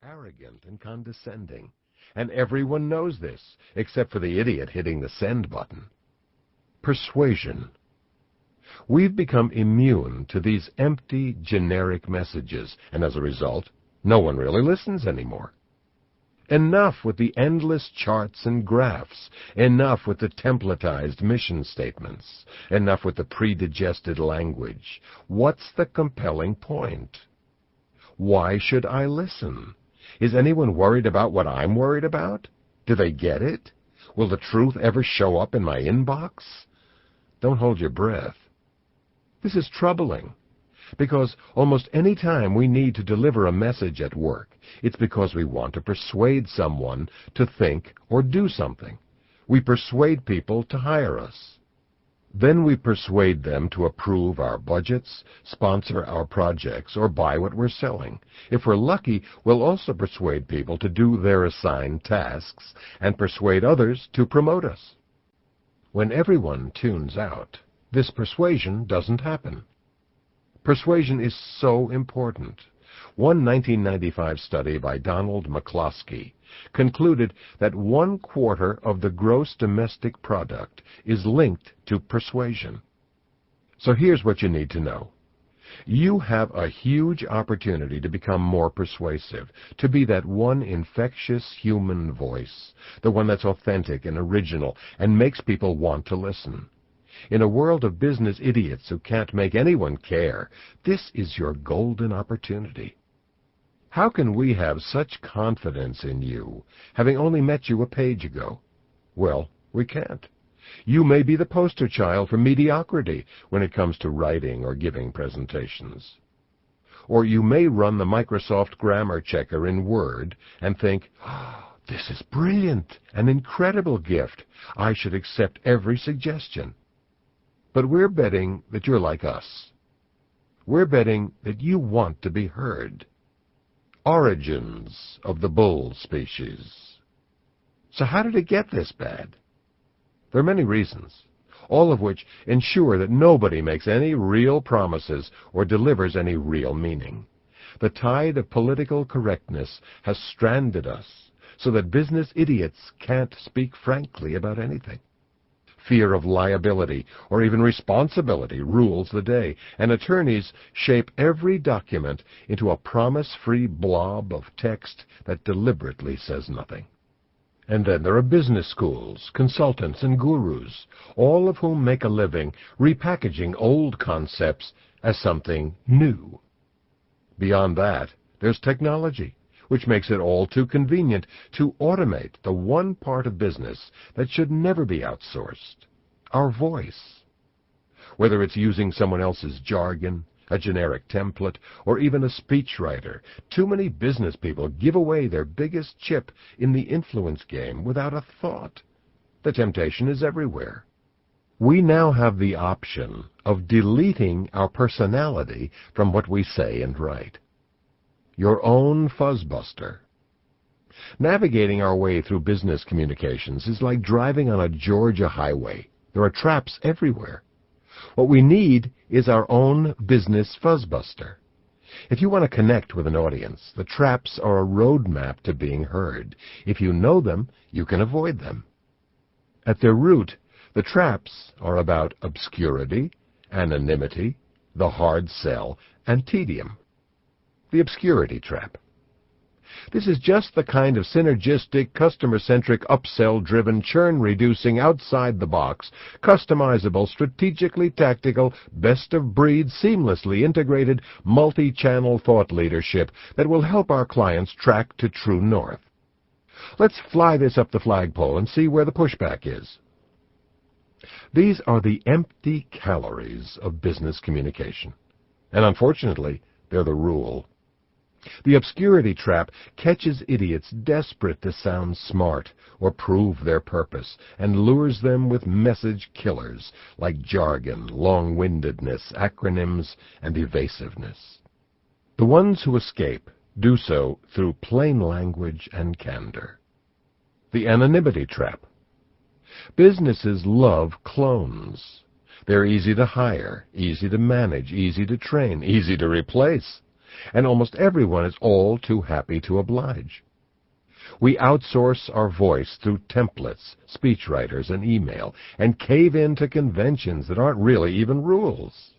arrogant and condescending, and everyone knows this, except for the idiot hitting the send button. Persuasion. We've become immune to these empty, generic messages, and as a result, no one really listens anymore. Enough with the endless charts and graphs. Enough with the templatized mission statements. Enough with the pre-digested language. What's the compelling point? Why should I listen? Is anyone worried about what I'm worried about? Do they get it? Will the truth ever show up in my inbox? Don't hold your breath. This is troubling, because almost any time we need to deliver a message at work, it's because we want to persuade someone to think or do something. We persuade people to hire us. Then we persuade them to approve our budgets, sponsor our projects, or buy what we're selling. If we're lucky, we'll also persuade people to do their assigned tasks and persuade others to promote us. When everyone tunes out, this persuasion doesn't happen. Persuasion is so important. One 1995 study by Donald McCloskey concluded that 1/4 of the gross domestic product is linked to persuasion. So here's what you need to know. You have a huge opportunity to become more persuasive, to be that one infectious human voice, the one that's authentic and original and makes people want to listen. In a world of business idiots who can't make anyone care, this is your golden opportunity. How can we have such confidence in you, having only met you a page ago? Well, we can't. You may be the poster child for mediocrity when it comes to writing or giving presentations. Or you may run the Microsoft Grammar Checker in Word and think, this is brilliant, an incredible gift. I should accept every suggestion. But we're betting that you're like us. We're betting that you want to be heard. Origins of the bull species. So how did it get this bad? There are many reasons, all of which ensure that nobody makes any real promises or delivers any real meaning. The tide of political correctness has stranded us so that business idiots can't speak frankly about anything. Fear of liability or even responsibility rules the day, and attorneys shape every document into a promise-free blob of text that deliberately says nothing. And then there are business schools, consultants, and gurus, all of whom make a living repackaging old concepts as something new. Beyond that, there's technology, which makes it all too convenient to automate the one part of business that should never be outsourced, our voice. Whether it's using someone else's jargon, a generic template, or even a speechwriter, too many business people give away their biggest chip in the influence game without a thought. The temptation is everywhere. We now have the option of deleting our personality from what we say and write. Your own fuzzbuster. Navigating our way through business communications is like driving on a Georgia highway. There are traps everywhere. What we need is our own business fuzzbuster. If you want to connect with an audience, the traps are a roadmap to being heard. If you know them, you can avoid them. At their root, the traps are about obscurity, anonymity, the hard sell, and tedium. The obscurity trap. This is just the kind of synergistic, customer-centric, upsell-driven, churn-reducing, outside-the-box, customizable, strategically tactical, best-of-breed, seamlessly integrated, multi-channel thought leadership that will help our clients track to true north. Let's fly this up the flagpole and see where the pushback is. These are the empty calories of business communication. And unfortunately, they're the rule. The obscurity trap catches idiots desperate to sound smart or prove their purpose and lures them with message killers like jargon, long-windedness, acronyms, and evasiveness. The ones who escape do so through plain language and candor. The anonymity trap. Businesses love clones. They're easy to hire, easy to manage, easy to train, easy to replace. and almost everyone is all too happy to oblige. We outsource our voice through templates, speechwriters, and email, and cave into conventions that aren't really even rules.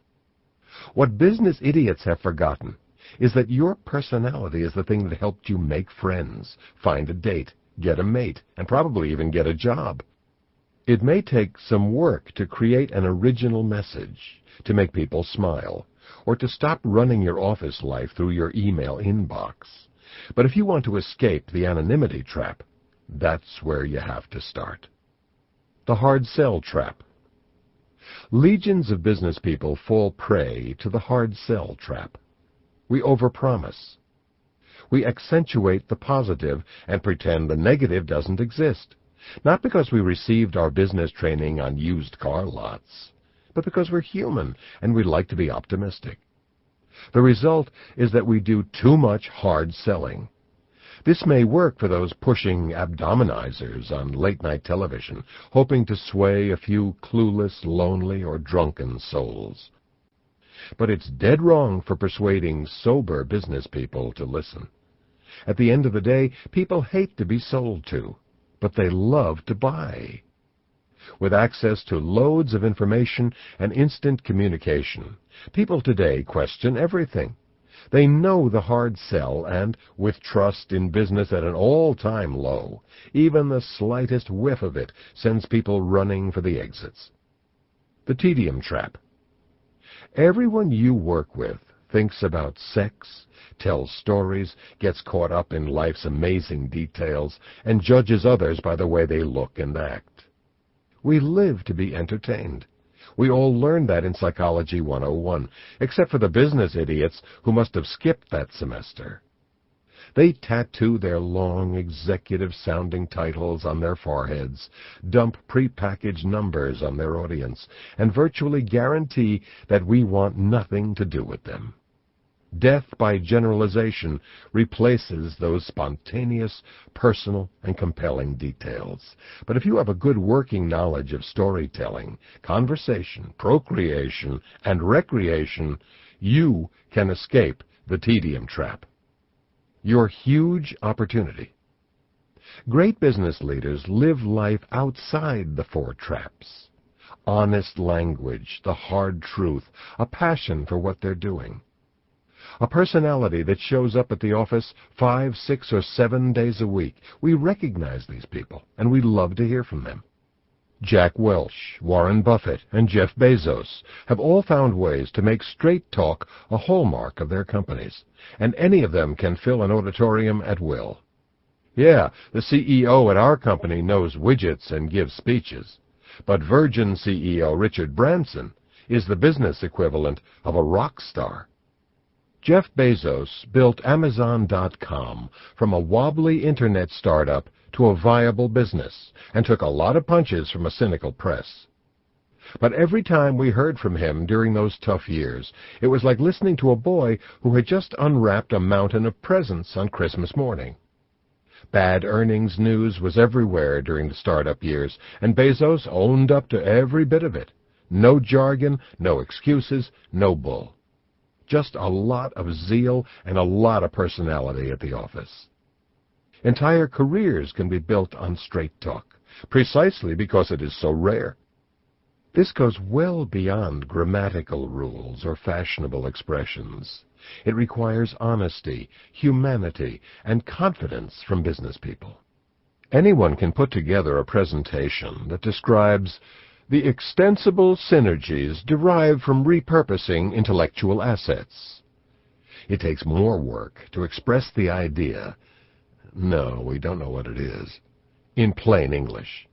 What business idiots have forgotten is that your personality is the thing that helped you make friends, find a date, get a mate, and probably even get a job. It may take some work to create an original message, to make people smile, or to stop running your office life through your email inbox. But if you want to escape the anonymity trap, that's where you have to start. The hard sell trap. Legions of business people fall prey to the hard sell trap. We overpromise. We accentuate the positive and pretend the negative doesn't exist, not because we received our business training on used car lots, but because we're human and we like to be optimistic. The result is that we do too much hard selling. This may work for those pushing abdominizers on late-night television, hoping to sway a few clueless, lonely, or drunken souls. But it's dead wrong for persuading sober business people to listen. At the end of the day, people hate to be sold to, but they love to buy. With access to loads of information and instant communication, people today question everything. They know the hard sell, and, with trust in business at an all-time low, even the slightest whiff of it sends people running for the exits. The tedium trap. Everyone you work with thinks about sex, tells stories, gets caught up in life's amazing details, and judges others by the way they look and act. We live to be entertained. We all learned that in Psychology 101, except for the business idiots who must have skipped that semester. They tattoo their long, executive-sounding titles on their foreheads, dump prepackaged numbers on their audience, and virtually guarantee that we want nothing to do with them. Death by generalization replaces those spontaneous, personal, and compelling details. But if you have a good working knowledge of storytelling, conversation, procreation, and recreation, you can escape the tedium trap. Your huge opportunity. Great business leaders live life outside the four traps. Honest language, the hard truth, a passion for what they're doing. A personality that shows up at the office 5, 6, or 7 days a week. We recognize these people, and we love to hear from them. Jack Welch, Warren Buffett, and Jeff Bezos have all found ways to make straight talk a hallmark of their companies, and any of them can fill an auditorium at will. Yeah, the CEO at our company knows widgets and gives speeches, but Virgin CEO Richard Branson is the business equivalent of a rock star. Jeff Bezos built Amazon.com from a wobbly internet startup to a viable business, and took a lot of punches from a cynical press. But every time we heard from him during those tough years, it was like listening to a boy who had just unwrapped a mountain of presents on Christmas morning. Bad earnings news was everywhere during the startup years, and Bezos owned up to every bit of it. No jargon, no excuses, no bull. Just a lot of zeal and a lot of personality at the office. Entire careers can be built on straight talk, precisely because it is so rare. This goes well beyond grammatical rules or fashionable expressions. It requires honesty, humanity, and confidence from business people. Anyone can put together a presentation that describes the extensible synergies derived from repurposing intellectual assets. It takes more work to express the idea. No, we don't know what it is. In plain English.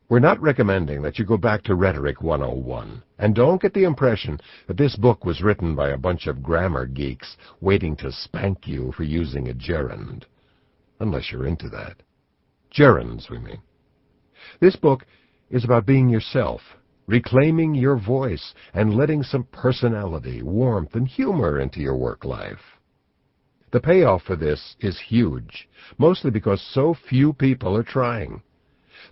We're not recommending that you go back to Rhetoric 101, and don't get the impression that this book was written by a bunch of grammar geeks waiting to spank you for using a gerund. Unless you're into that. Gerunds, we mean. This book is about being yourself, reclaiming your voice, and letting some personality, warmth, and humor into your work life. The payoff for this is huge, mostly because so few people are trying.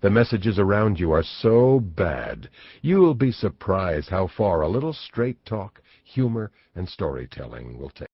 The messages around you are so bad, you'll be surprised how far a little straight talk, humor, and storytelling will take.